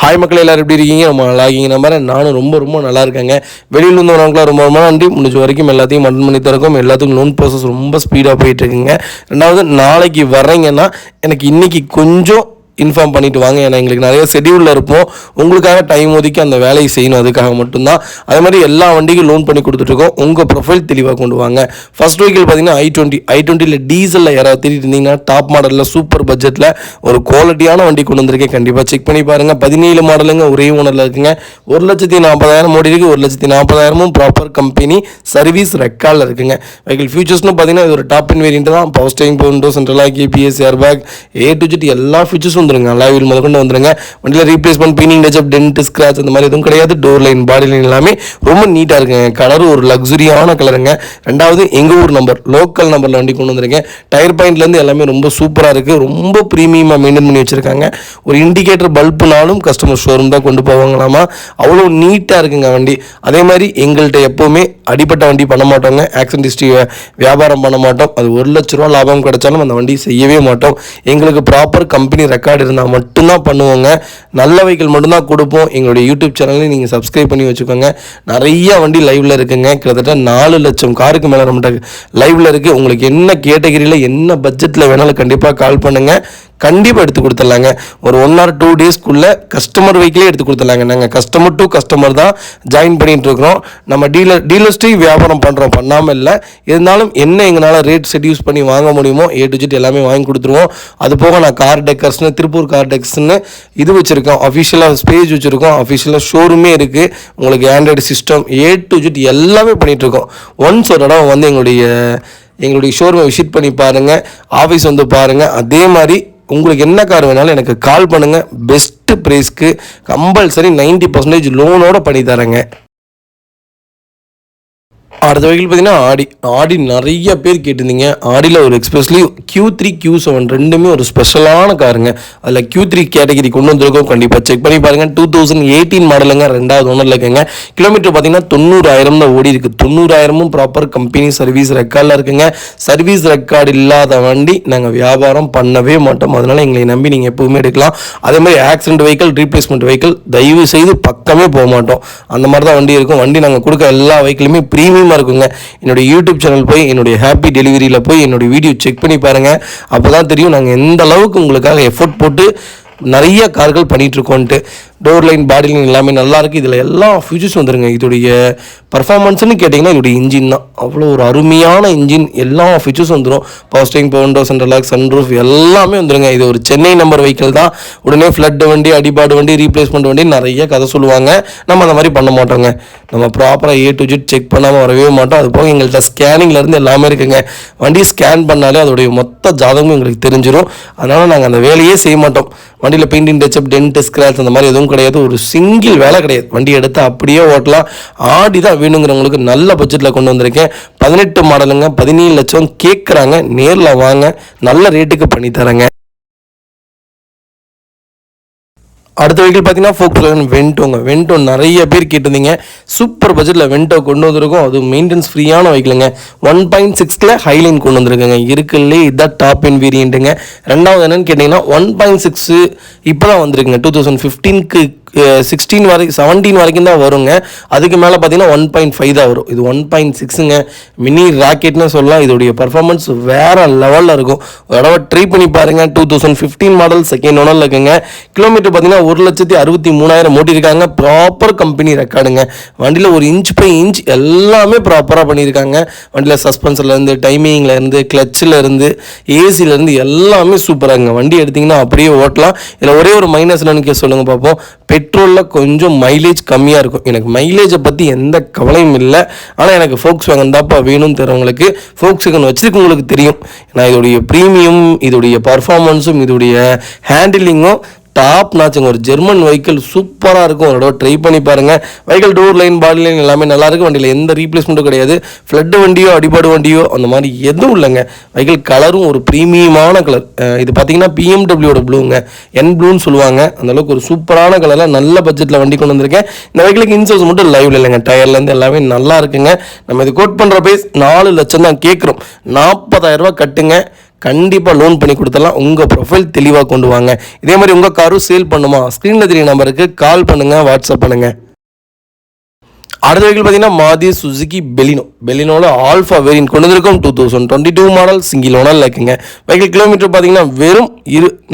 Hi மக்கள் எல்லாரும் எப்படி இருக்கீங்க? ரொம்ப நல்லா இருக்கீங்க நம்புறேன். நானும் ரொம்ப நல்லா இருக்கேங்க. வெளியில் வந்தவங்களாம் ரொம்ப நன்றி. முடிஞ்ச வரைக்கும் எல்லாத்தையும் அட்டன் பண்ணி தரக்கும். எல்லாத்துக்கும் லோன் ப்ராசஸ் ரொம்ப ஸ்பீடாக போயிட்டு இருக்குங்க. ரெண்டாவது, நாளைக்கு வர்றீங்கன்னா எனக்கு இன்னைக்கு கொஞ்சம் இன்ஃபார்ம் பண்ணிவிட்டு வாங்க. ஏன்னா எங்களுக்கு நிறைய ஷெடியூலில் இருப்போம். உங்களுக்காக டைம் ஒதுக்கி அந்த வேலையை செய்யணும், அதுக்காக மட்டும்தான். அதே மாதிரி எல்லா வண்டிக்கும் லோன் பண்ணி கொடுத்துட்ருக்கோம். உங்கள் ப்ரொஃபைல் தெளிவாக கொண்டு வாங்க. ஃபர்ஸ்ட் வெஹிக்கிள் பார்த்தீங்கன்னா i20 டீசலில் யாராவது தேடிட்டு இருந்தீங்கன்னா டாப் மாடலில் சூப்பர் பட்ஜெட்டில் ஒரு குவாலிட்டியான வண்டி கொண்டு வந்திருக்கேன். கண்டிப்பாக செக் பண்ணி பாருங்கள். 17 மாடலுங்க, ஒரே ஓனரில் இருக்குங்க. 1,40,000 ஓடி இருக்குது. 1,40,000 ப்ராப்பர் கம்பெனி சர்வீஸ் ரெக்கார்டில் இருக்குங்க. வெஹிக்கிள் ஃபியூச்சர்ஸ்னு பார்த்தீங்கன்னா இது ஒரு டாப் இன் வேரியன்ட் தான். பவர் ஸ்டேரிங், விண்டோ சென்ட்ரலாக, கேபிஎஸ், ஏர்பேக், A to Z எல்லா ஃபியூச்சர்ஸும் வந்துருங்க. லைவில் முதல் கொண்டு வந்துருங்க. வண்டியில் ரீப்ளேஸ்மெண்ட், பீனிங், டச்சப், டென்ட், ஸ்கிராச் அந்த மாதிரி எதுவும் கிடையாது. டோர் லைன், பாடி லைன் எல்லாமே ரொம்ப நீட்டாக இருக்குங்க. கலர் ஒரு லக்ஸுரியான கலருங்க. ரெண்டாவது, எங்கள் ஊர் நம்பர், லோக்கல் நம்பரில் வண்டி கொண்டு வந்துருக்கேன். டயர் பாயிண்ட்லேருந்து எல்லாமே ரொம்ப சூப்பராக இருக்குது. ரொம்ப ப்ரீமியமாக மெயின்டைன் பண்ணி வச்சுருக்காங்க. ஒரு இண்டிகேட்டர் பல்புனாலும் கஸ்டமர் ஷோரூம் தான் கொண்டு போவாங்களாமா. அவ்வளோ நீட்டாக இருக்குங்க வண்டி. அதே மாதிரி எங்கள்கிட்ட எப்போவுமே அடிப்பட்ட வண்டி பண்ண மாட்டோங்க. ஆக்சிடென்ட் ஹிஸ்ட்ரி வியாபாரம் பண்ண மாட்டோம். அது 1 லட்ச ரூபா லாபம் கிடைச்சாலும் அந்த வண்டி செய்யவே மாட்டோம். எங்களுக்கு ப்ராப்பர் கம்பெனி ரெக்கார்டு இருந்தால் மட்டும்தான் பண்ணுவோங்க. நல்ல வெஹிக்கிள் மட்டும்தான் கொடுப்போம். எங்களுடைய யூடியூப் சேனலையும் நீங்கள் சப்ஸ்கிரைப் பண்ணி வச்சுக்கோங்க. நிறைய வண்டி லைவில் இருக்குங்க. கிட்டத்தட்ட 4 லட்சம் காருக்கு மேலே நம்மகிட்ட லைவில் இருக்குது. உங்களுக்கு என்ன கேட்டகரியில் என்ன பட்ஜெட்டில் வேணாலும் கண்டிப்பாக கால் பண்ணுங்கள். கண்டிப்பாக எடுத்து கொடுத்துடலாங்க. ஒரு 1 or 2 டேஸ்க்குள்ளே கஸ்டமர் வெஹிக்கிளே எடுத்து கொடுத்துடலாங்க. நாங்கள் கஸ்டமர் டு கஸ்டமர் தான் ஜாயின் பண்ணிகிட்டு இருக்கிறோம். நம்ம டீலர்ஸ்டே வியாபாரம் பண்ணுறோம், பண்ணாமல் இல்லை. இருந்தாலும் என்ன எங்களால் ரேட் செட்யூஸ் பண்ணி வாங்க முடியுமோ A to Z எல்லாமே வாங்கி கொடுத்துருவோம். அது போக நான் கார் டெக்கர்ஸ்னு, திருப்பூர் கார் டெக்ஸ்னு இது வச்சுருக்கோம். அஃபிஷியலாக பேஜ் வச்சுருக்கோம். அஃபிஷியலாக ஷோரூமே இருக்குது. உங்களுக்கு Android system A to Z எல்லாமே பண்ணிகிட்ருக்கோம். ஒன்ஸ் ஒரு இடம் வந்து எங்களுடைய ஷோரூமை விசிட் பண்ணி பாருங்கள். ஆஃபீஸ் வந்து பாருங்கள். அதே மாதிரி உங்களுக்கு என்ன கார் வேணாலும் எனக்கு கால் பண்ணுங்கள். பெஸ்ட்டு ப்ரைஸ்க்கு கம்பல்சரி 90% லோனோடு பண்ணி தரேங்க. அடுத்த வெஹிக்கிள் பார்த்தீங்கன்னா ஆடி நிறைய பேர் கேட்டிருந்தீங்க. ஆடியில் ஒரு எக்ஸ்பெஷலி Q3, Q7 ரெண்டுமே ஒரு ஸ்பெஷலான காருங்க. அதில் Q3 கேட்டகரி கொண்டு வந்திருக்கோம். கண்டிப்பாக செக் பண்ணி பாருங்கள். 2018 மாடலுங்க, 2வது ஓனரில் இருக்குங்க. கிலோமீட்டர் பார்த்தீங்கன்னா 90,000 தான் ஓடி இருக்குது. 90,000 ப்ராப்பர் கம்பெனி சர்வீஸ் ரெக்கார்டில் இருக்குங்க. சர்வீஸ் ரெக்கார்டு இல்லாத வண்டி நாங்கள் வியாபாரம் பண்ணவே மாட்டோம். அதனால் எங்களை நம்பி நீங்கள் எப்போவுமே எடுக்கலாம். அதே மாதிரி ஆக்சிடென்ட் வெஹிக்கிள், ரீப்ளேஸ்மெண்ட் வெஹிக்கிள் தயவு செய்து பக்கமே போக மாட்டோம். அந்த மாதிரி தான் வண்டி இருக்கும். வண்டி நாங்கள் கொடுக்க எல்லா வெஹிக்கிளுமே ப்ரீமியம் இருக்குங்க. என்னுடைய யூடியூப் சேனல் போய் என்னுடைய ஹாப்பி டெலிவரியில் போய் என்னுடைய வீடியோ செக் பண்ணி பாருங்க. அப்போதான் தெரியும் நாங்கள் எந்த அளவுக்கு உங்களுக்காக எஃபோர்ட் போட்டு நிறைய கார்கள் பண்ணிட்டு இருக்கோன்ட்டு. டோர் லைன், பாடி லைன் எல்லாமே நல்லா இருக்குது. இதில் எல்லா ஃபியூச்சர்ஸ் வந்துருங்க. இதோடைய பர்ஃபார்மன்ஸ்னு கேட்டிங்கன்னா இதோடைய இன்ஜின் தான். அவ்வளோ ஒரு அருமையான இன்ஜின், எல்லா ஃபியூச்சர்ஸ் வந்துடும். Power steering, window central lock, sunroof எல்லாமே வந்துருங்க. இது ஒரு சென்னை நம்பர் வெஹிக்கிள் தான். உடனே ஃப்ளட் வண்டி, அடிபாடு வண்டி, ரீப்ளேஸ்மெண்ட் வண்டி நிறைய கதை சொல்லுவாங்க. நம்ம அந்த மாதிரி பண்ண மாட்டோங்க. நம்ம ப்ராப்பராக A to Z செக் பண்ணாமல் வரவே மாட்டோம். அது போக எங்கள்கிட்ட ஸ்கேனிங்லேருந்து எல்லாமே இருக்குங்க. வண்டி ஸ்கேன் பண்ணாலே அதோடைய மொத்த ஜாதகமும் எங்களுக்கு தெரிஞ்சிடும். அதனால் நாங்கள் அந்த வேலையே செய்ய மாட்டோம். வண்டியில் பெயிண்டிங், டச்சப், டென்ட், ஸ்கிராச் அந்த மாதிரி எதுவும் கிடையாது. ஒரு சிங்கிள் வேலை கிடையாது. வண்டி எடுத்து அப்படியே ஓட்டலாம். ஆடி தான் வேணுங்கிறவங்களுக்கு நல்ல பட்ஜெட்டில் கொண்டு வந்திருக்கேன். 18 மாடலுங்க, 17 லட்சம் கேட்குறாங்க. நேரில் வாங்க, நல்ல ரேட்டுக்கு பண்ணி தரேங்க. அடுத்த வெஹிக்கிள் பார்த்தீங்கன்னா Volkswagen வென்டோ நிறைய பேர் கேட்டிருந்தீங்க. சூப்பர் பட்ஜெட்டில் வென்டோ கொண்டு வந்திருக்கோம். அது மெயின்டெனன்ஸ் ஃப்ரீயான வெஹிக்கிளுங்க. 1.6 ஹைலைன் கொண்டு வந்திருக்குங்க. இருக்குல்லே இதான் டாப் இன் வேரியண்ட்டுங்க. ரெண்டாவது என்னன்னு கேட்டிங்கன்னா 1.6 இப்போ தான் வந்திருக்குங்க. 2015க்கு 16 வரைக்கும் 17 வரைக்கும் தான் வருங்க. அதுக்கு மேலே பார்த்தீங்கன்னா 1.5 தான் வரும். இது 1.6ங்க. மினி ராக்கெட்னு சொல்லலாம். இதோடைய பர்ஃபார்மன்ஸ் வேறு லெவலில் இருக்கும். ஒரு தடவை ட்ரை பண்ணி பாருங்கள். 2015 மாடல், செகண்ட் ஓனரில் இருக்குங்க. கிலோமீட்டர் பார்த்தீங்கன்னா 1,63,000 ஓட்டியிருக்காங்க. Proper company ரெக்கார்டுங்க. வண்டியில் ஒரு இன்ச் பை இன்ச் எல்லாமே ப்ராப்பராக பண்ணியிருக்காங்க. வண்டியில் சஸ்பென்சர்லேருந்து, டைமிங்லேருந்து, கிளச்சிலேருந்து, ஏசிலேருந்து எல்லாமே சூப்பராகுங்க. வண்டி எடுத்திங்கன்னா அப்படியே ஓட்டலாம். இதில் ஒரே ஒரு மைனஸ் என்னன்னு சொல்லுங்கள் பார்ப்போம். பெட்ரோலில் கொஞ்சம் மைலேஜ் கம்மியாக இருக்கும். எனக்கு மைலேஜை பற்றி எந்த கவலையும் இல்லை. ஆனால் எனக்கு Volkswagen தான்ப்பா வேணும்னு தரவங்களுக்கு Volkswagen வச்சுருக்கவங்களுக்கு தெரியும். நான் இதோடைய ப்ரீமியம், இதோடைய பர்ஃபார்மன்ஸும், இதோடைய ஹேண்டிலிங்கும் டாப் நாச்சுங்க. ஒரு ஜெர்மன் வெஹிக்கிள் சூப்பராக இருக்கும். ஒரு தடவை ட்ரை பண்ணி பாருங்கள். Vehicle door line, body line எல்லாமே நல்லாயிருக்கு. வண்டியில் எந்த ரீப்ளேஸ்மெண்ட்டும் கிடையாது. ஃப்ளட் வண்டியோ, அடிபாடு வண்டியோ அந்த மாதிரி எதுவும் இல்லைங்க. வெஹிக்கிள் கலரும் ஒரு ப்ரீமியமான கலர். இது பார்த்தீங்கன்னா BMW ப்ளூங்க, ப்ளூன்னு சொல்லுவாங்க. அந்தளவுக்கு ஒரு சூப்பரான கலரில் நல்ல பட்ஜெட்டில் வண்டி கொண்டு வந்திருக்கேன். இந்த வெஹிக்கிளுக்கு இன்சூரன்ஸ் மட்டும் லைவில் இல்லைங்க. டயர்லேருந்து எல்லாமே நல்லா இருக்குங்க. நம்ம இது கோட் பண்ணுற ப்ரைஸ் 4 லட்சம் தான் கேட்குறோம். 40,000 ரூபா கட்டுங்க. கண்டிப்பாக லோன் பண்ணி கொடுத்துடலாம். உங்கள் ப்ரொஃபைல் தெளிவாக கொண்டு வாங்க. இதே மாதிரி உங்கள் காரும் சேல் பண்ணுமா, ஸ்க்ரீனில் தெரிய நம்பருக்கு கால் பண்ணுங்கள், வாட்ஸ்அப் பண்ணுங்கள். அடுத்த வெஹிக்கிள் பார்த்தீங்கன்னா மாருதி சுசுகி பெலினோவில் ஆல்ஃபா வேரியன்ட் கொண்டு வந்திருக்கும். 2022 மாடல் சிங்கிள் ஓனரில் இருக்குங்க. வெஹிக்கிள் கிலோமீட்டர் பார்த்தீங்கன்னா வெறும்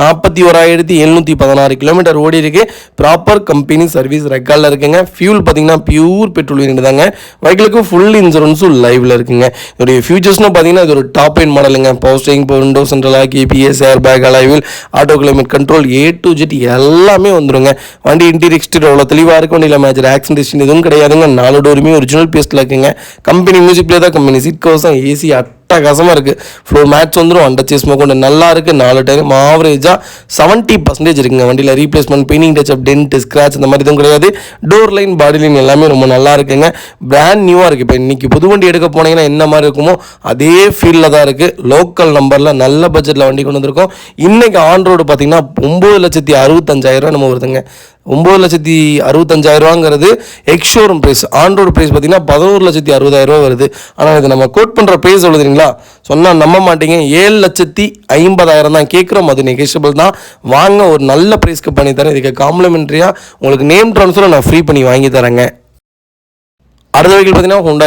41,716 கிலோமீட்டர் ஓடி இருக்கு. ப்ராப்பர் கம்பெனி சர்வீஸ் ரெக்கார்டில் இருக்குங்க. ஃபியூல் பார்த்தீங்கன்னா பியூர் பெட்ரோல் வேரியன்ட் தாங்க. வெஹிக்கிளுக்கு ஃபுல் இன்சூரன்ஸும் லைவில் இருக்குங்க. இதோடைய ஃபியூச்சர்ஸ்னு பார்த்தீங்கன்னா இது ஒரு டாப் எண்ட் மாடலுங்க. Power steering, power window, central lock, ABS, air bag, alloy wheel, auto climate control, A to Z எல்லாமே வந்துருங்க. வண்டி இன்டீரியர் எக்ஸ்டீரியர் அவ்வளோ தெளிவாக இருக்கும். வண்டியில் மேஜர் ஆக்சிடென்ட் எதுவும் கிடையாதுங்க. 4 டோருமே ஒரிஜினல் பேஸ்ட்டில் இருக்குங்க. கம்பெனி மியூசிக் பிளே தான், கம்பெனி சீட் கவர்ஸும், ஏசி அட்டகாசமாக இருக்குது. ஃப்ளோர் மேட்ச் வந்துடும். அண்டர் சேஸ் கொண்டு நல்லா இருக்குது. 4 டைம் ஆவரேஜாக 70% இருக்குங்க. வண்டியில் replacement, painting touch up, dent, scratch இந்த மாதிரி எதுவும் கிடையாது. டோர் லைன், பாடி லைன் எல்லாமே ரொம்ப நல்லா இருக்குங்க. பிராண்ட் நியூவாக இருக்குது. இப்போ இன்றைக்கி புது வண்டி எடுக்க போனீங்கன்னா என்ன மாதிரி இருக்குமோ அதே ஃபீல்டில் தான் இருக்குது. லோக்கல் நம்பரில் நல்ல பட்ஜெட்டில் வண்டி கொண்டு வந்திருக்கோம். இன்றைக்கி ஆன் ரோடு பார்த்தீங்கன்னா 9,65,000 நம்ம வருதுங்க. 9,65,000 ex showroom price. On road price பார்த்தீங்கன்னா 11,60,000 வருது. ஆனால் இது நம்ம கோட் பண்ணுற ப்ரைஸ் எழுதுறீங்களா சொன்னால் நம்ப மாட்டீங்க. 7,50,000 தான் கேட்குறோம். அது நெகோஷியபிள் தான். வாங்க, ஒரு நல்ல ப்ரைஸ்க்கு பண்ணி தரேன். இதுக்கு காம்ப்ளிமெண்ட்ரியாக உங்களுக்கு நேம் ட்ரான்ஸ்ஃபரை நான் ஃப்ரீ பண்ணி வாங்கி தரேங்க. அடுத்த வெஹிக்கிள் பார்த்தீங்கன்னா ஹோண்டா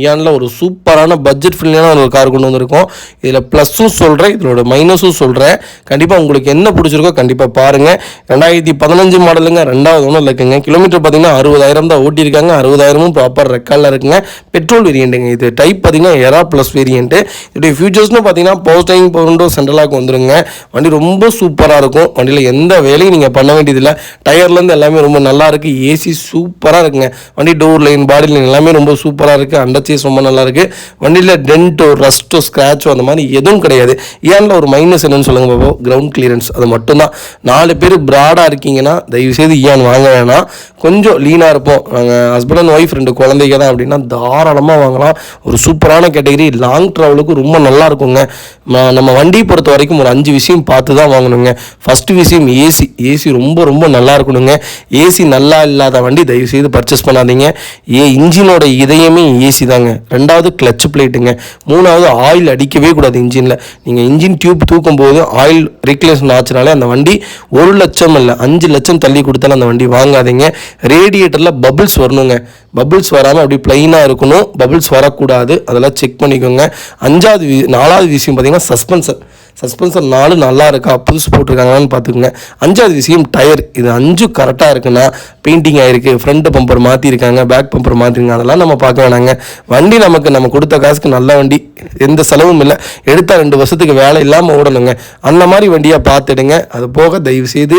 இயானில் ஒரு சூப்பரான பட்ஜெட் ஃப்ரெண்ட்லியான ஒரு கார் கொண்டு வந்திருக்கோம். இதில் ப்ளஸ்ஸும் சொல்கிறேன், இதோட மைனஸும் சொல்கிறேன். கண்டிப்பாக உங்களுக்கு என்ன பிடிச்சிருக்கோ கண்டிப்பாக பாருங்கள். 2015 மாடலுங்க, 2வது ஓனரில் இருக்குங்க. கிலோமீட்டர் பார்த்தீங்கன்னா 60,000 தான் ஓட்டியிருக்காங்க. 60,000 ப்ராப்பர் ரெக்கார்டில் இருக்குங்க. பெட்ரோல் வேரியண்ட்டுங்க. இது டைப் பார்த்தீங்கன்னா எரா ப்ளஸ் வேரியண்ட்டு. இதோடைய ஃபியூச்சர்ஸ்னு பார்த்தீங்கன்னா பவர் ஸ்டீரிங், பவர் விண்டோ, சென்ட்ரலாக வந்துருங்க. வண்டி ரொம்ப சூப்பராக இருக்கும். வண்டியில் எந்த வேலையும் நீங்கள் பண்ண வேண்டியதில்லை. டயர்லேருந்து எல்லாமே ரொம்ப நல்லா இருக்குது. ஏசி சூப்பராக இருக்குங்க. வண்டி டோர் லைன், பாடி லைன் எல்லாமே ரொம்ப சூப்பராக இருக்குது. அண்டர் சேஸ் ரொம்ப நல்லா இருக்குது. வண்டியில் டென்ட்டோ, ரஸ்ட்டோ, ஸ்க்ராச்சோ அந்த மாதிரி எதுவும் கிடையாது. ஏன்ல ஒரு மைனஸ் என்னன்னு சொல்லுங்க பாப்பா, கிரவுண்ட் கிளியரன்ஸ் அது மட்டும்தான். 4 பேர் ப்ராடாக இருக்கீங்கன்னா தயவுசெய்து ஏன் வாங்க வேணாம். கொஞ்சம் லீனாக இருப்போம், நாங்கள் ஹஸ்பண்ட் அண்ட் ஒய்ஃப் 2 குழந்தைங்க தான் அப்படின்னா தாராளமாக வாங்கலாம். ஒரு சூப்பரான கேட்டகரி. லாங் ட்ராவலுக்கு ரொம்ப நல்லா இருக்குங்க. நம்ம வண்டியை பொறுத்த வரைக்கும் ஒரு 5 விஷயம் பார்த்து தான் வாங்கணுங்க. ஃபஸ்ட்டு விஷயம் ஏசி ரொம்ப ரொம்ப நல்லா இருக்கணுங்க. ஏசி நல்லா இல்லாத வண்டி தயவுசெய்து பர்ச்சேஸ் பண்ணாதீங்க. இன்ஜினோட இதயமே ஏசி தாங்க. 2வது கிளச் பிளேட்டுங்க. 3வது ஆயில் அடிக்கவே கூடாது இன்ஜினில். நீங்கள் இன்ஜின் டியூப் தூக்கும் போது ஆயில் ரீக்ளேஷன் ஆச்சுனாலே அந்த வண்டி 1 லட்சம் இல்லை 5 லட்சம் தள்ளி கொடுத்தாலும் அந்த வண்டி வாங்காதீங்க. ரேடியேட்டரில் பபிள்ஸ் வரணுங்க. பபிள்ஸ் வராமல் அப்படி பிளைனாக இருக்கணும். பபிள்ஸ் வரக்கூடாது. அதெல்லாம் செக் பண்ணிக்கோங்க. 4வது விஷயம் பார்த்தீங்கன்னா சஸ்பென்சர் 4 நல்லா இருக்கா, புதுசு போட்டிருக்காங்களான்னு பார்த்துக்குங்க. 5வது விஷயம் டயர். இது 5 கரெக்டாக இருக்குன்னா, பெயிண்டிங் ஆகிருக்கு, ஃப்ரண்ட் பம்பர் மாற்றிருக்காங்க, பேக் பம்பர் மாற்றிருக்காங்க, அதெல்லாம் நம்ம பார்க்க வேணாங்க. வண்டி நம்ம கொடுத்த காசுக்கு நல்ல வண்டி, எந்த செலவும் இல்லை. எடுத்தால் 2 வருஷத்துக்கு வேலை இல்லாமல் ஓடணுங்க. அந்த மாதிரி வண்டியாக பார்த்துடுங்க. அது போக தயவுசெய்து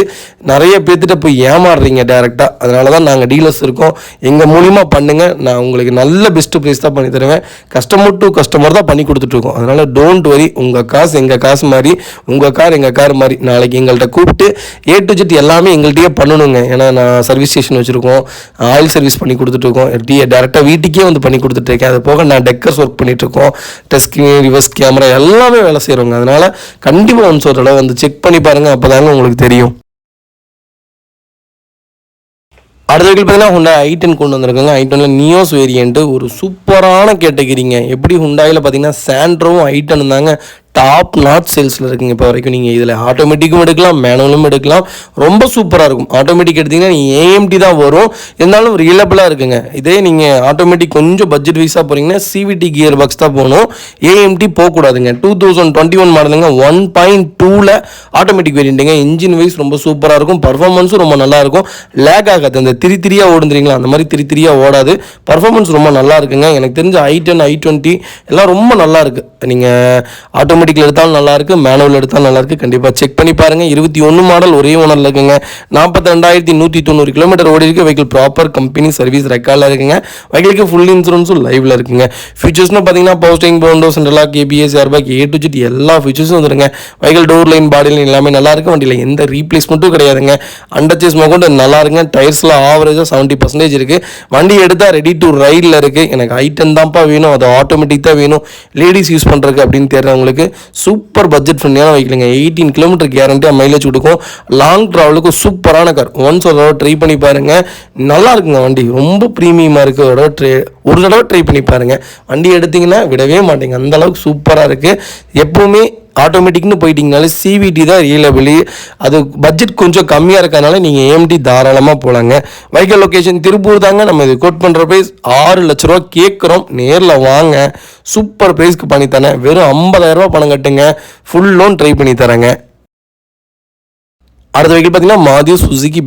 நிறைய பேர்த்திட்ட போய் ஏமாறுறீங்க டேரெக்டாக. அதனால தான் நாங்கள் டீலர்ஸ் இருக்கோம். எங்கள் மூலிமா பண்ணுங்கள். நான் உங்களுக்கு நல்ல பெஸ்ட்டு ப்ரைஸ் தான் பண்ணி தருவேன். கஸ்டமர் டு கஸ்டமர் தான் பண்ணி கொடுத்துட்ருக்கோம். அதனால் டோன்ட் வரி. உங்கள் காசு எங்கள் காசு மாதிரி, உங்கள் கார் எங்கள் கார் மாதிரி. நாளைக்கு எங்கள்கிட்ட கூப்பிட்டு A to Z எல்லாமே எங்கள்கிட்டயே பண்ணணுங்க. ஏன்னா நான் சர்வீஸ் ஸ்டேஷன் வச்சுருக்கோம், ஆயில் சர்வீஸ் பண்ணி கொடுத்துட்ருக்கோம். டேரெக்டாக வீட்டுக்கே வந்து பண்ணி கொடுத்துட்ருக்கேன். அது போக நான் டெக்கர்ஸ் ஒர்க் பண்ணிகிட்ருக்கோம். டெஸ்கிங், ரிவர்ஸ் கேமரா எல்லாமே வேலை செய்கிறோங்க. அதனால் கண்டிப்பாக ஒன்ஸ் ஒரு தடவை வந்து செக் பண்ணி பாருங்கள். அப்போ தாங்க உங்களுக்கு தெரியும். அடுத்த வெஹிக்கிள் பார்த்தீங்கன்னா ஹுண்டாய் i10 கொண்டு வந்திருக்காங்க. i10ல நியோஸ் வேரியண்ட்டு ஒரு சூப்பரான கேட்டகிரிங்க. எப்படி ஹுண்டாயில் பார்த்தீங்கன்னா சாண்ட்ரோவும் i10 தாங்க டாப் நாட் சேல்ஸில் இருக்குங்க இப்போ வரைக்கும். நீங்கள் இதில் ஆட்டோமேட்டிக்கும் எடுக்கலாம், மேனுவலும் எடுக்கலாம். ரொம்ப சூப்பராக இருக்கும். ஆட்டோமேட்டிக் எடுத்திங்கன்னா நீங்கள் AMT தான் வரும், இருந்தாலும் ரிலேபிளாக இருக்குங்க. இதே நீங்கள் ஆட்டோமேட்டிக் கொஞ்சம் பட்ஜெட் வைஸாக போகிறீங்கன்னா CVT கியர் பாக்ஸ் தான் போகணும், AMT போகக்கூடாதுங்க. 2021 மாடலுங்க. 1.2ல் ஆட்டோமேட்டிக் வேரியண்ட்டுங்க. இன்ஜின் வைஸ் ரொம்ப சூப்பராக இருக்கும். பர்ஃபார்மன்ஸும் ரொம்ப நல்லாயிருக்கும். லேக் ஆகாது. அந்த திரியாக ஓடுந்துறீங்களா அந்த மாதிரி திரியாக ஓடாது. பர்ஃபார்மன்ஸ் ரொம்ப நல்லா இருக்குங்க. எனக்கு தெரிஞ்ச i10, i20 எல்லாம் ரொம்ப நல்லா இருக்குது. நீங்கள் ஆட்டோமேட்டிக்கில் எடுத்தாலும் நல்லாயிருக்கு, மேனுவல் எடுத்தாலும் நல்லாயிருக்கு. கண்டிப்பாக செக் பண்ணி பாருங்கள். 21 மாடல் ஒரே ஓனரில் இருக்குங்க. 42,190 கிலோமீட்டர் ஓடி இருக்குது. வெஹிக்கிள் ப்ராப்பர் கம்பெனி சர்வீஸ் ரெக்கார்டில் இருக்குங்க. வெஹிக்கிளுக்கு ஃபுல் இன்சூரன்ஸும் லைவில் இருக்குங்க. ஃபீச்சர்ஸ்னு பார்த்தீங்கன்னா power steering, power window, central lock, ABS, air bag, A to Z எல்லா ஃபீச்சர்ஸும் வந்துருங்க. Vehicle door line, body line எல்லாமே நல்லாயிருக்கு. வண்டியில் எந்த ரீப்ளேஸ்மெண்ட்டும் கிடையாதுங்க. அண்டர் சேஸ் கொண்டு நல்லா இருக்குங்க. டயர்ஸில் ஆவரேஜாக 70% இருக்குது. வண்டி எடுத்தால் ரெடி டு ரைடில் இருக்குது. எனக்கு i10 தான்ப்பா வேணும், அது ஆட்டோமேட்டிக் தான் வேணும், லேடிஸ் யூஸ் பண்ணுறதுக்கு அப்படின்னு தேடுறவங்களுக்கு சூப்பர் பட்ஜெட் ஃப்ரெண்ட்லியான வைக்கலுங்க. 18 கிலோமீட்டர் கேரண்டியாக மைலேஜ் கொடுக்கும். லாங் ட்ராவலுக்கு சூப்பரான கார். ஒன்ஸ் ஒரு தடவை ட்ரை பண்ணி பாருங்கள். நல்லா இருக்குங்க. வண்டி ரொம்ப ப்ரீமியமாக இருக்குது. ஒரு தடவை ட்ரை பண்ணி பாருங்கள். வண்டி எடுத்திங்கன்னா விடவே மாட்டேங்க. அந்தளவுக்கு சூப்பராக இருக்குது. எப்போவுமே ஆட்டோமேட்டிக்னு போயிட்டீங்கனாலே சிவிடி தான் ரியலபிளி. அது பட்ஜெட் கொஞ்சம் கம்மியாக இருக்கறனால நீங்கள் ஏஎம்டி தாராளமாக போகலாங்க. வெஹிக்கல் லொக்கேஷன் திருப்பூர் தாங்க. நம்ம இது கோட் பண்ணுற ப்ரைஸ் 6 லட்ச ரூபா கேட்குறோம். நேரில் வாங்க, சூப்பர் ப்ரைஸ்க்கு பண்ணி தரேன். வெறும் 50,000 ரூபா பணம் கட்டுங்க, ஃபுல் லோன் ட்ரை பண்ணி தரேங்க. அடுத்த வெஹிக்கிள் பார்த்தீங்கன்னா மாருதி சுசுகி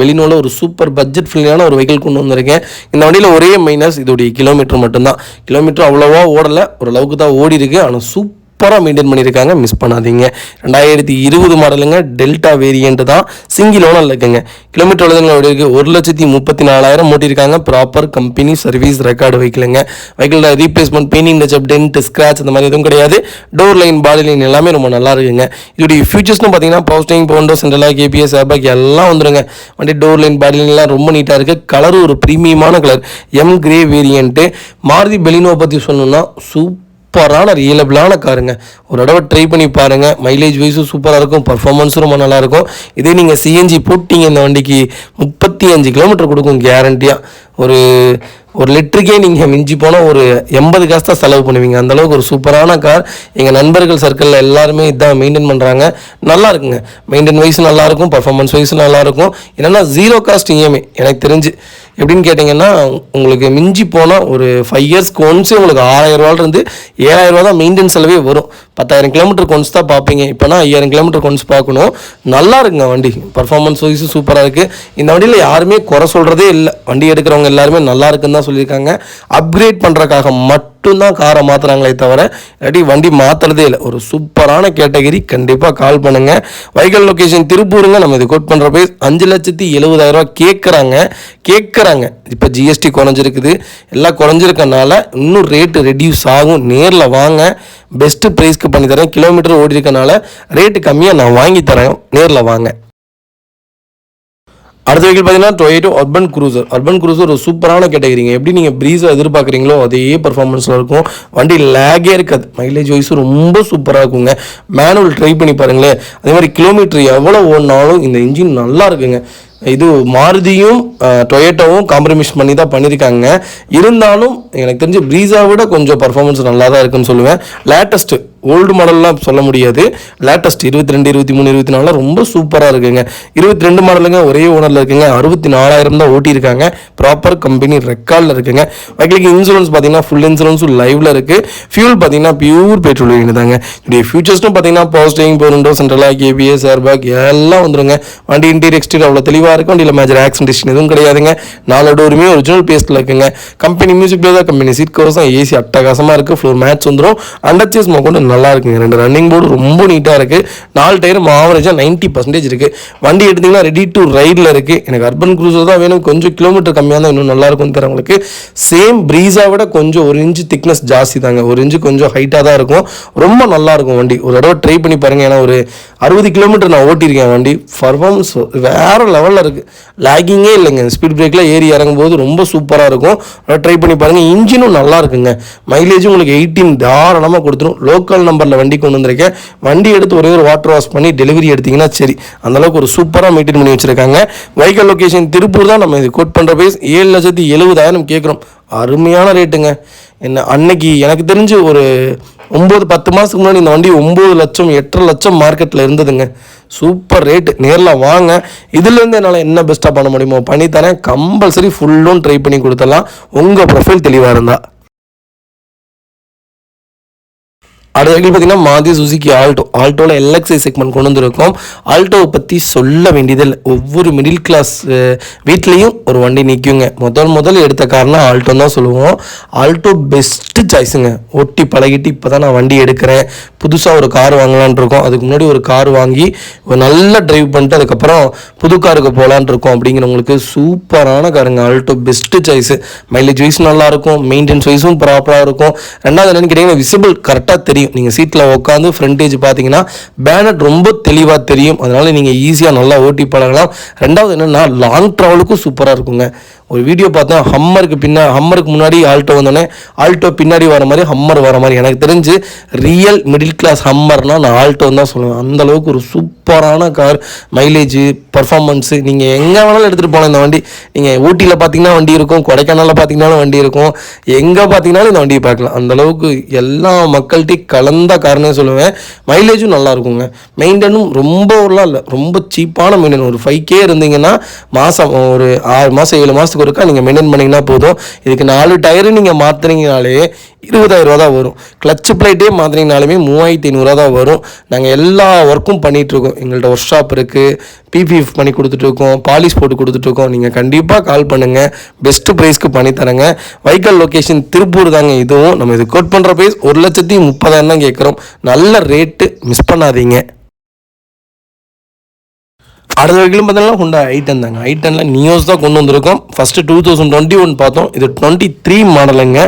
பெலினோவில் ஒரு சூப்பர் பட்ஜெட் ஃப்ரெண்ட்லியான ஒரு வெஹிக்கிள் கொண்டு வந்திருக்கேன். இந்த வண்டியில் ஒரே மைனஸ் இதோடைய கிலோமீட்டர் மட்டும்தான். கிலோமீட்டர் அவ்வளோவா ஓடலை, ஓரளவுக்கு தான் ஓடி இருக்குது. ஆனால் சூப்பராக மெயின்டைன் பண்ணியிருக்காங்க, மிஸ் பண்ணாதீங்க. 2020 மாடலுங்க, டெல்டா வேரியண்ட் தான், சிங்கிள் ஓனரில் இருக்குங்க. கிலோமீட்டர் எவ்வளோதுங்க ஓடி இருக்குது? 1,34,000 ஓட்டியிருக்காங்க. ப்ராப்பர் கம்பெனி சர்வீஸ் ரெக்கார்டு வெஹிக்கிளுங்க. வெஹிக்கிளில் replacement, painting touch up, dent, scratch அந்த மாதிரி எதுவும் கிடையாது. டோர் லைன், பாடி லைன் எல்லாமே ரொம்ப நல்லா இருக்குங்க. இதோடைய ஃபீச்சர்ஸ்னு பார்த்தீங்கன்னா பவர் ஸ்டீரிங், பவுண்டோ, சென்ட்ரலாக, கேபிஎஸ், ஏர்பேக் எல்லாம் வந்துருங்க. வண்டி டோர் லைன், பாடி லைன்லாம் ரொம்ப நீட்டாக இருக்குது. கலரு ஒரு ப்ரீமியமான colour, M grey variant. Maruti Baleno பற்றி சொல்லணும்னா சூப்பரான ரியலபிளான காருங்க. ஒரு தடவை ட்ரை பண்ணி பாருங்கள். மைலேஜ் வைஸும் சூப்பராக இருக்கும், பர்ஃபார்மன்ஸும் ரொம்ப நல்லாயிருக்கும். இதே நீங்கள் சிஎன்ஜி போட்டிங்க இந்த வண்டிக்கு 35 கிலோமீட்டர் கொடுக்கும் கேரண்டியாக. ஒரு லிட்டருக்கே நீங்கள் மிஞ்சி போனால் ஒரு 80 காசு தான் செலவு பண்ணுவீங்க. அந்தளவுக்கு ஒரு சூப்பரான கார். எங்கள் நண்பர்கள் சர்க்கிளில் எல்லாருமே இதான் மெயின்டைன் பண்ணுறாங்க. நல்லா இருக்குங்க, மெயின்டைன் வைஸும் நல்லாயிருக்கும், பர்ஃபார்மன்ஸ் வைஸும் நல்லாயிருக்கும். என்னென்னா 0 காஸ்ட் இஎம்ஐ எனக்கு தெரிஞ்சு. எப்படின்னு கேட்டிங்கன்னா உங்களுக்கு மிஞ்சி போனால் ஒரு 5 இயர்ஸ்க்கு ஒன்ஸே உங்களுக்கு 6,000 ரூபாயிலிருந்து 7,000 ரூபா தான் மெயின்டெனன்ஸ் செலவே வரும். 10,000 கிலோமீட்டருக்கு ஒன்ஸ் தான் பார்ப்பீங்க. இப்போனா 5,000 கிலோமீட்டருக்கு ஒன்ஸ் பார்க்கணும். நல்லா இருக்குங்க வண்டி, பர்ஃபார்மன்ஸ் வைஸும் சூப்பராக இருக்குது. இந்த வண்டியில் யாருமே குறை சொல்கிறதே இல்லை. வண்டி எடுக்கிறவங்க எல்லாருமே நல்லா இருக்குன்னு தான் சொல்லியிருக்காங்க. அப்கிரேட் பண்ணுறதுக்காக மட்டும்தான் காரை மாற்றுறாங்களே தவிர இல்லாட்டி வண்டி மாற்றுறதே இல்லை. ஒரு சூப்பரான கேட்டகரி. கண்டிப்பாக கால் பண்ணுங்கள். வெஹிக்கிள் லொக்கேஷன் திருப்பூருங்க. நம்ம இது கோட் பண்ணுற ப்ரைஸ் 5,70,000 ரூபா கேட்குறாங்க. இப்போ ஜிஎஸ்டி குறைஞ்சிருக்குது, எல்லாம் குறைஞ்சிருக்கனால இன்னும் ரேட்டு ரெடியூஸ் ஆகும். நேரில் வாங்க, பெஸ்ட்டு ப்ரைஸ்க்கு பண்ணி தரேன். கிலோமீட்டர் ஓடி இருக்கனால ரேட்டு கம்மியாக நான் வாங்கி தரேன், நேரில் வாங்க. அடுத்த வெஹிக்கிள் பார்த்தீங்கன்னா டொயோட்டோ அர்பன் க்ரூசர் ஒரு சூப்பரான கேட்டகரிங்க. எப்படி நீங்கள் ப்ரீஸை எதிர்பார்க்குறீங்களோ அதே பர்ஃபார்மன்ஸில் இருக்கும். வண்டி லேகே இருக்காது, மைலேஜ் வைஸும் ரொம்ப சூப்பராக இருக்குங்க. மேனுவல் ட்ரை பண்ணி பாருங்களேன். அதே மாதிரி கிலோமீட்டர் எவ்வளோ ஓடினாலும் இந்த இன்ஜின் நல்லா இருக்குங்க. இது மாருதியும் டொயோட்டோவும் காம்ப்ரமைஸ் பண்ணி தான் பண்ணியிருக்காங்க. இருந்தாலும் எனக்கு தெரிஞ்சு ப்ரீஸா விட கொஞ்சம் பர்ஃபார்மன்ஸ் நல்லா தான் இருக்குன்னு சொல்லுவேன். லேட்டஸ்ட்டு ஓல்டு மாடல்லாம் சொல்ல முடியாது, லேட்டஸ்ட் 22, 23, 24 ரொம்ப சூப்பராக இருக்குங்க. 22 மாடலுங்க, ஒரே ஓனரில் இருக்குங்க. 64,000 தான் ஓட்டியிருக்காங்க. ப்ராப்பர் கம்பெனி ரெக்கார்டில் இருக்குங்க. வெஹிக்கிளுக்கு இன்சூரன்ஸ் பார்த்தீங்கன்னா ஃபுல் இன்சூரன்ஸும் லைவில் இருக்குது. ஃபியூல் பார்த்தீங்கன்னா பியூர் பெட்ரோல் தாங்க. இப்படி ஃபியூச்சர்ஸ்டும் பார்த்தீங்கன்னா பவர் ஸ்டீரிங், பவுண்டோ, சென்ட்ரலாக, கேபிஎஸ், ஏர்பேக் எல்லாம் வந்துருங்க. வண்டி இன்டீரியர் எக்ஸ்டீரியர் அவ்வளோ தெளிவாக இருக்கும். வண்டியில் மேஜர் ஆக்சிடென்ட் எதுவும் கிடையாதுங்க. 4 டோருமே ஒரிஜினல் பேஸ்ட்டில் இருக்குங்க. கம்பெனி மியூசிக் பிளேயர் தான், கம்பெனி சீட் கவர்ஸ் தான், ஏசி அட்டகாசமாக இருக்குது. ஃப்ளோர் மேட்ச் வந்துடும். அண்டர்ச்சேஸ் கொண்டு நல்லா இருக்குங்க. 2 ரன்னிங் போர்டு ரொம்ப நீட்டாக இருக்குது. 4 டயரும் ஆவரேஜாக 90% இருக்குது. வண்டி எடுத்திங்கன்னா ரெடி டு ரைடில் இருக்குது. எனக்கு அர்பன் க்ரூசர் தான் வேணும். கொஞ்சம் கிலோமீட்டர் கம்மியாக தான் இன்னும் நல்லாயிருக்கும்னு தரவங்களுக்கு. சேம் ப்ரீஸா விட கொஞ்சம் 1 இன்ச்சு திக்னஸ் ஜாஸ்தி தாங்க. 1 இன்ச்சு கொஞ்சம் ஹைட்டாக தான் இருக்கும். ரொம்ப நல்லாயிருக்கும் வண்டி. ஒரு தடவை ட்ரை பண்ணி பாருங்கள். ஏன்னா ஒரு 60 கிலோமீட்டர் நான் ஓட்டியிருக்கேன். வண்டி பர்ஃபார்மன்ஸ் வேறு லெவலில் இருக்குது. லேகிங்கே இல்லைங்க. ஸ்பீட் பிரேக்கில் ஏறி இறங்கும்போது ரொம்ப சூப்பராக இருக்கும். ட்ரை பண்ணி பாருங்கள். இன்ஜினும் நல்லா இருக்குங்க. மைலேஜும் உங்களுக்கு 18 தாராளமாக கொடுத்துரும். லோக்கல் நம்பரில் வண்டி கொண்டு வந்திருக்கேன். வண்டி எடுத்து ஒரே ஒரு வாட்டர் வாஷ் பண்ணி டெலிவரி எடுத்திங்கன்னா சரி. அந்தளவுக்கு ஒரு சூப்பராக மெயின்டைன் பண்ணி வச்சுருக்காங்க. வெஹிக்கிள் லொக்கேஷன் திருப்பூர் தான். நம்ம இது கோட் பண்ணுற ப்ரைஸ் 7,70,000 கேட்குறோம். அருமையான ரேட்டுங்க. என்ன அன்னைக்கு எனக்கு தெரிஞ்சு ஒரு 9-10 மாதத்துக்கு முன்னாடி இந்த வண்டி 9 லட்சம் 8.5 லட்சம் மார்க்கெட்டில் இருந்ததுங்க. Super rate. நேரில் வாங்க. இதுலேருந்து என்னால் என்ன பெஸ்ட்டாக பண்ண முடியுமோ பண்ணித்தரேன். கம்பல்சரி ஃபுல் லோன் ட்ரை பண்ணி கொடுத்துடலாம், உங்கள் ப்ரொஃபைல் தெளிவாக இருந்தால். அடுத்த வெஹிக்கிள் பார்த்தீங்கன்னா மாருதி சுசுகி ஆல்டோவில் எல்எக்ஸ்ஐ செக்மெண்ட் கொண்டு வந்திருக்கோம். ஆல்டோவை பற்றி சொல்ல வேண்டியதில்லை. ஒவ்வொரு மிடில் கிளாஸ் வீட்லேயும் ஒரு வண்டி நிற்குங்க. முதல் எடுத்த காரணம் ஆல்டோ தான் சொல்லுவோம். ஆல்டோ பெஸ்ட்டு சாய்ஸுங்க. ஓட்டி பழகிட்டு இப்போ தான் நான் வண்டி எடுக்கிறேன், புதுசாக ஒரு கார் வாங்கலான் இருக்கோம். அதுக்கு முன்னாடி ஒரு கார் வாங்கி ஒரு நல்ல ட்ரைவ் பண்ணிட்டு அதுக்கப்புறம் புது காருக்கு போகலான் இருக்கோம். அப்படிங்கிறவங்களுக்கு சூப்பரான காருங்க. Alto best choice. Mileage wise நல்லாயிருக்கும், மெயின்டெனன்ஸ் வைஸும் ப்ராப்பராக இருக்கும். ரெண்டாவது என்னென்னு கேட்டிங்கன்னா விசிபிள் கரெக்டாக தெரியும். நீங்கள் சீட்டில் உட்காந்து ஃப்ரண்டேஜ் பார்த்தீங்கன்னா பேனட் ரொம்ப தெளிவாக தெரியும். அதனால் நீங்கள் ஈஸியாக நல்லா ஓட்டி பழகலாம். ரெண்டாவது என்னென்னா லாங் ட்ராவலுக்கும் சூப்பராக இருக்குங்க. ஒரு வீடியோ பார்த்தேன், ஹம்மருக்கு முன்னாடி ஆல்டோ வந்தோடனே ஆல்டோ பின்னாடி வர மாதிரி ஹம்மர் வர மாதிரி. எனக்கு தெரிஞ்சு ரியல் மிடில் கிளாஸ் ஹம்மர்னால் நான் ஆல்டோன்னு தான் சொல்லுவேன். அந்தளவுக்கு ஒரு சூப்பரான கார், மைலேஜ், பர்ஃபார்மன்ஸு, நீங்கள் எங்கே வேணாலும் எடுத்துகிட்டு போகலாம் இந்த வண்டி. நீங்கள் ஊட்டியில் பார்த்தீங்கன்னா வண்டி இருக்கும், கொடைக்கானலில் பார்த்தீங்கன்னாலும் வண்டி இருக்கும், எங்கே பார்த்தீங்கன்னாலும் இந்த வண்டியை பார்க்கலாம். அந்தளவுக்கு எல்லா மக்கள்கிட்டையும் கலந்த கார்னே சொல்லுவேன். மைலேஜும் நல்லா இருக்குங்க. மெயின்டெனும் ரொம்ப ஊர்லாம் இல்லை, ரொம்ப சீப்பான மெயின்டென். ஒரு 5K இருந்தீங்கன்னா மாதம் ஒரு 6 மாதம் 7 மாதத்துக்கு ஒருக்கா நீங்கள் மெயின்டைன் பண்ணிங்கன்னா போதும். இதுக்கு 4 டயரு நீங்கள் மாற்றுறீங்கனாலே 20,000 தான் வரும். கிளச்சு பிளேட்டே மாற்றினீங்கனாலுமே 3,500 தான் வரும். நாங்கள் எல்லா ஒர்க்கும் பண்ணிகிட்ருக்கோம். எங்கள்கிட்ட ஒர்க் ஷாப் இருக்குது, பிபிஎஃப் பண்ணி கொடுத்துட்ருக்கோம், பாலிஷ் போட்டு கொடுத்துட்ருக்கோம். நீங்கள் கண்டிப்பாக கால் பண்ணுங்கள், பெஸ்ட்டு ப்ரைஸ்க்கு பண்ணித்தரேங்க. வைக்கல் லொக்கேஷன் திருப்பூர் தாங்க. இதுவும் நம்ம இது கோட் பண்ணுற ப்ரைஸ் 1,30,000 தான் கேட்குறோம். நல்ல ரேட்டு, மிஸ் பண்ணாதீங்க. அடுத்த வரைக்கும் பார்த்தீங்கன்னா ஹுண்டா i10 தாங்க. i10ல நியோஸ் தான் கொண்டு வந்திருக்கோம். ஃபஸ்ட்டு 2021 பார்த்தோம். இது 23 மாடலுங்க.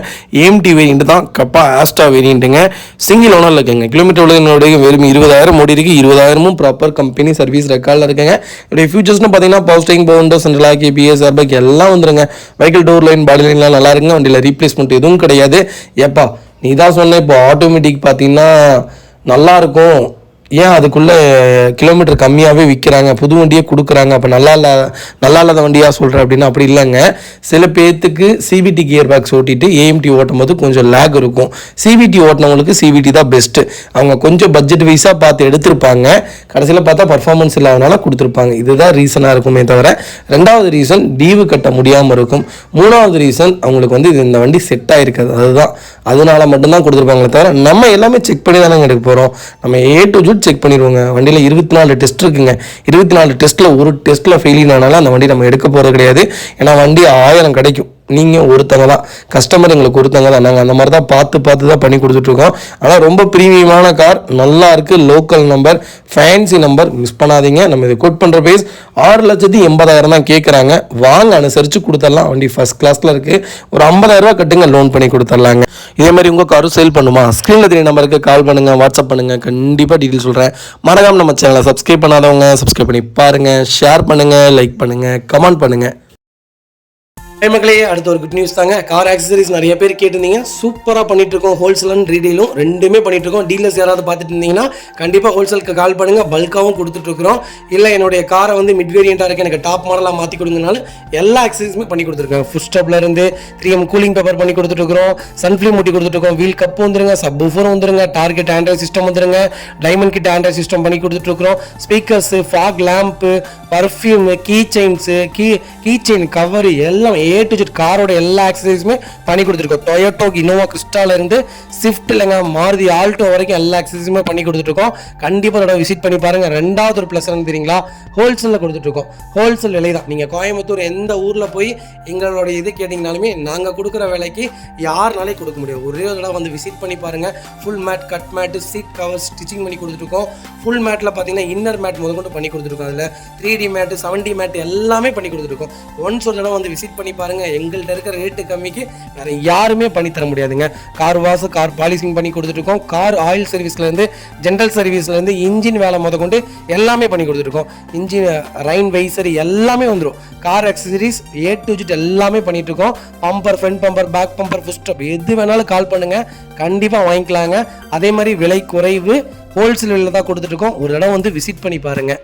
AMT வேரியண்ட் தான், கப்பா ஆஸ்டா வேரியண்ட்டுங்க. சிங்கிள் ஓனரில் இருக்குங்க. கிலோமீட்டர் உலகினுடைய வெறும் 20,000 ஓடி இருக்குது. 20,000 ப்ராப்பர் கம்பெனி சர்வீஸ் ரெக்கார்டில் இருக்குங்க. இதோடைய ஃபியூச்சர்ஸ்னு பார்த்தீங்கன்னா power steering, power window, central lock, ABS, airbag எல்லாம் வந்துருங்க. வெஹிக்கிள் டோர் லைன், பாடி லைன்லாம் நல்லா இருக்குங்க. வண்டியில் ரீப்ளேஸ்மெண்ட் எதுவும் கிடையாது. ஏப்பா நீ தான் சொன்ன, இப்போ ஆட்டோமேட்டிக் பார்த்தீங்கன்னா நல்லாயிருக்கும், ஏன் அதுக்குள்ளே கிலோமீட்டர் கம்மியாகவே விற்கிறாங்க, புது வண்டியே கொடுக்குறாங்க, அப்போ நல்லா இல்லாத வண்டியாக சொல்கிறேன் அப்படின்னா அப்படி இல்லைங்க. சில பேர்த்துக்கு CVT கியர் பாக்ஸ் ஓட்டிட்டு AMT ஓட்டும் போது கொஞ்சம் லேக் இருக்கும். CVT ஓட்டினவங்களுக்கு CVT தான் பெஸ்ட்டு. அவங்க கொஞ்சம் பட்ஜெட் வைஸாக பார்த்து எடுத்திருப்பாங்க, கடைசியில் பார்த்தா பர்ஃபார்மன்ஸ் இல்லாதனால கொடுத்துருப்பாங்க. இதுதான் ரீசனாக இருக்குமே தவிர. ரெண்டாவது ரீசன் டியூ கட்ட முடியாமல் இருக்கும். மூணாவது ரீசன் அவங்களுக்கு வந்து இந்த வண்டி செட் ஆகிருக்காது, அதுதான், அதனால மட்டும்தான் கொடுத்துருப்பாங்களே தவிர நம்ம எல்லாமே செக் பண்ணி தானே எடுக்க போகிறோம். நம்ம A to Z செக் பண்ணிடுவோங்க. வண்டியில் 24 டெஸ்ட் இருக்குங்க. 24 டெஸ்ட்டில் ஒரு டெஸ்ட்டில் ஃபெயிலியர் ஆனாலும் அந்த வண்டி நம்ம எடுக்க போகிறது கிடையாது. ஏன்னா வண்டி 1000 கிடைக்கும், நீங்கள் ஒருத்தங்க தான், கஸ்டமர் எங்களுக்கு ஒருத்தங்க தான். நாங்கள் அந்த மாதிரி தான் பார்த்து தான் பண்ணி கொடுத்துட்ருக்கோம். ஆனால் ரொம்ப ப்ரீமியமான கார், நல்லா இருக்குது, local number, fancy number, miss பண்ணாதீங்க. நம்ம இது கோட் பண்ணுற ப்ரைஸ் 6,80,000 தான் கேட்குறாங்க. வாங்க அனுசரித்து கொடுத்துடலாம். வண்டி ஃபஸ்ட் கிளாஸில் இருக்குது. ஒரு 50,000 கட்டுங்க, லோன் பண்ணி கொடுத்துடலாங்க. இதே மாதிரி உங்கள் காரும் சேல் பண்ணுமா, ஸ்க்ரீனில் தெரிய நம்பருக்கு கால் பண்ணுங்கள், வாட்ஸ்அப் பண்ணுங்கள், கண்டிப்பாக டீட்டெயில் சொல்கிறேன். மறக்காம நம்ம சேனலை சப்ஸ்கிரைப் பண்ணாதவங்க சப்ஸ்கிரைப் பண்ணி பாருங்கள், ஷேர் பண்ணுங்கள், லைக் பண்ணுங்கள், கமெண்ட் பண்ணுங்கள். மக்களே, அடுத்த ஒரு குட் நியூஸ் தாங்க. கார் ஆக்சசரிஸ் நிறைய பேர் கேட்டிருந்தீங்க, சூப்பராக பண்ணிட்டு இருக்கோம். ஹோல்சேல் அண்ட் ரீடெயிலும் ரெண்டுமே பண்ணிட்டு இருக்கோம். டீலர்ஸ் யாராவது பார்த்துட்டு இருந்தீங்கன்னா கண்டிப்பாக ஹோல்சேலுக்கு கால் பண்ணுங்கள், பல்காகவும் கொடுத்துட்ருக்குறோம். இல்லை என்னுடைய காரை வந்து மிட் வேரியண்ட்டாக இருக்குது, எனக்கு டாப் மாடலாக மாற்றி கொடுங்கனாலும் எல்லா ஆக்சசரிஸுமே பண்ணி கொடுத்துருக்கோம். ஃபுட் ஸ்டெப்லேருந்து 3M கூலிங் பேப்பர் பண்ணி கொடுத்துட்ருக்குறோம், சன்ஃப்ளீம் ஊட்டி கொடுத்துட்ருக்கோம், வீல் கப் வந்துருங்க, சப் ஊஃபரும் வந்துருங்க, டார்கெட் ஆண்ட்ராய்ட் சிஸ்டம் வந்துருங்க, டைமண்ட் கிட் ஆண்ட்ராய்ட் சிஸ்டம் பண்ணி கொடுத்துட்ருக்குறோம். Speakers, fog lamp, perfume, key chains, key chain cover எல்லாம் A to Z காரோட எல்லா ஆக்சசரிஸுமே பண்ணி கொடுத்துருக்கோம். டொயோட்டோ, இனோவா கிறிஸ்டால இருந்து ஸ்விஃப்ட் இல்லைங்க, மாருதி ஆல்டோ வரைக்கும் எல்லா ஆக்சசரிஸுமே பண்ணி கொடுத்துருக்கோம். கண்டிப்பாக அதோட விசிட் பண்ணி பாருங்க. ரெண்டாவது ஒரு ப்ளஸ் என்ன தெரியுங்களா, ஹோல்சேலில் கொடுத்துட்ருக்கோம். ஹோல்சேல் விலை தான். நீங்கள் கோயம்புத்தூர் எந்த ஊரில் போய் எங்களோட இது கேட்டிங்கனாலுமே நாங்கள் கொடுக்குற விலைக்கு யாருனாலே கொடுக்க முடியாது. ஒரே தடவை வந்து விசிட் பண்ணி பாருங்கள். Full mat, cut mat, seat cover stitching பண்ணி கொடுத்துருக்கோம். ஃபுல் மேட்டில் பார்த்தீங்கன்னா இன்னர் மேட் முதற்கொண்டு பண்ணி கொடுத்துருக்கோம். அதில் 3D மேட்டு, 7D மேட் எல்லாமே பண்ணி கொடுத்துருக்கோம். ஒன்ஸ் ஒரு தடவை வந்து விசிட் பண்ணி பாருங்கள். எங்கள்கிட்ட இருக்கிற ரேட்டு கம்மிக்கு வேறு யாருமே பண்ணி தர முடியாதுங்க. கார் வாஷ், கார் பாலிஷிங் பண்ணி கொடுத்துருக்கோம். கார் ஆயில் சர்வீஸ்லேருந்து, ஜென்ரல் சர்வீஸ்லேருந்து, இன்ஜின் வேலை முதற்கொண்டு எல்லாமே பண்ணி கொடுத்துருக்கோம். இன்ஜின் ரைன் வைசர் எல்லாமே வந்துடும். Car accessories A to Z எல்லாமே பண்ணிட்டு இருக்கோம். Bumper, front bumper, back bumper, foot step எது வேணாலும் கால் பண்ணுங்க, கண்டிப்பாக வாங்கிக்கலாங்க. அதே மாதிரி விலை குறைவு, ஹோல்சேல் விலையில் தான் கொடுத்துட்டு இருக்கோம். ஒரு இடம் வந்து விசிட் பண்ணி பாருங்க.